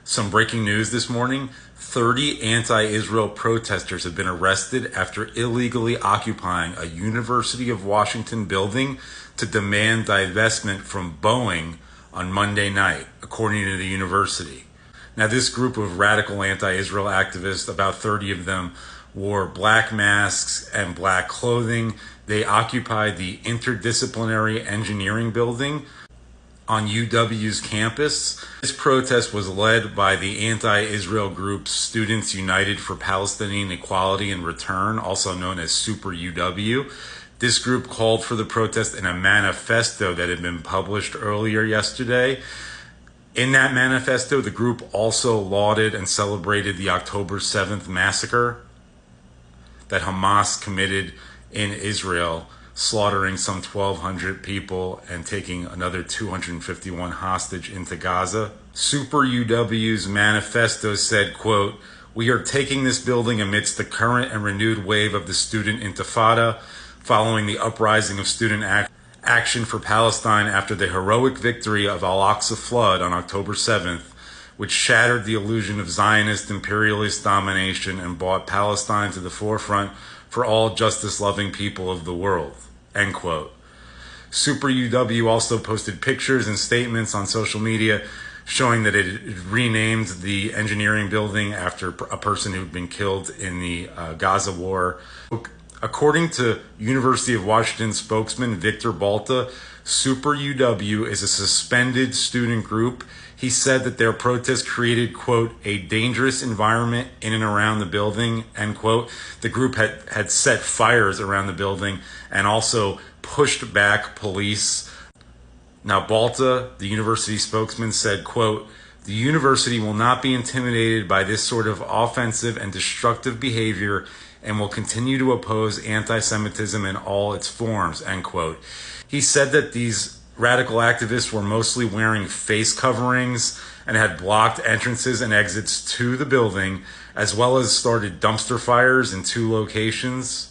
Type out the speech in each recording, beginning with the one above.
Some breaking news this morning. 30 anti-Israel protesters have been arrested after illegally occupying a University of Washington building to demand divestment from Boeing on Monday night, according to the university. Now, this group of radical anti-Israel activists, about 30 of them, wore black masks and black clothing. They occupied the Interdisciplinary Engineering Building on UW's campus. This protest was led by the anti-Israel group Students United for Palestinian Equality and Return, also known as Super UW. This group called for the protest in a manifesto that had been published earlier yesterday. In that manifesto, the group also lauded and celebrated the October 7th massacre that Hamas committed in Israel, slaughtering some 1,200 people and taking another 251 hostage into Gaza. Super UW's manifesto said, quote, "We are taking this building amidst the current and renewed wave of the student intifada, following the uprising of student action for Palestine after the heroic victory of Al-Aqsa flood on October 7th, which shattered the illusion of Zionist imperialist domination and brought Palestine to the forefront for all justice-loving people of the world." End quote. Super UW also posted pictures and statements on social media showing that it renamed the engineering building after a person who'd been killed in the Gaza war. According to University of Washington spokesman Victor Balta, Super UW is a suspended student group. He said that their protest created, quote, "a dangerous environment in and around the building," end quote. The group had set fires around the building and also pushed back police. Now, Balta, the university spokesman, said, quote, "The university will not be intimidated by this sort of offensive and destructive behavior and will continue to oppose anti-Semitism in all its forms," end quote. He said that these radical activists were mostly wearing face coverings and had blocked entrances and exits to the building, as well as started dumpster fires in 2 locations.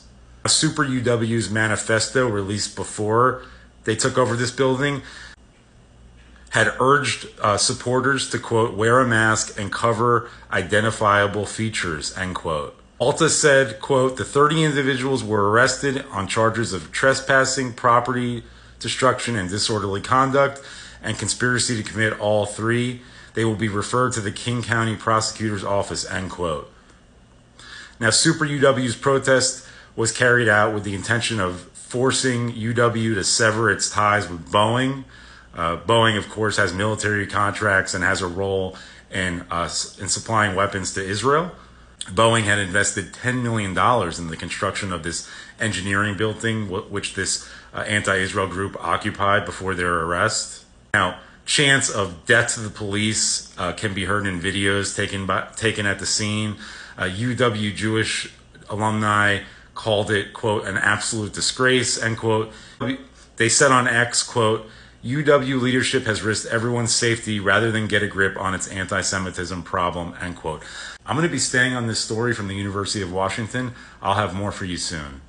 Super UW's manifesto, released before they took over this building, had urged supporters to, quote, "wear a mask and cover identifiable features," end quote. Alta said, quote, "The 30 individuals were arrested on charges of trespassing, property destruction, and disorderly conduct, and conspiracy to commit all 3. They will be referred to the King County Prosecutor's Office," end quote. Now, Super UW's protest was carried out with the intention of forcing UW to sever its ties with Boeing. Boeing, of course, has military contracts and has a role in supplying weapons to Israel. Boeing had invested $10 million in the construction of this engineering building, which this anti-Israel group occupied before their arrest. Now, chants of "death to the police" can be heard in videos taken at the scene. UW Jewish alumni called it, quote, "an absolute disgrace," end quote. They said on X, quote, "UW leadership has risked everyone's safety rather than get a grip on its anti-Semitism problem," end quote. I'm going to be staying on this story from the University of Washington. I'll have more for you soon.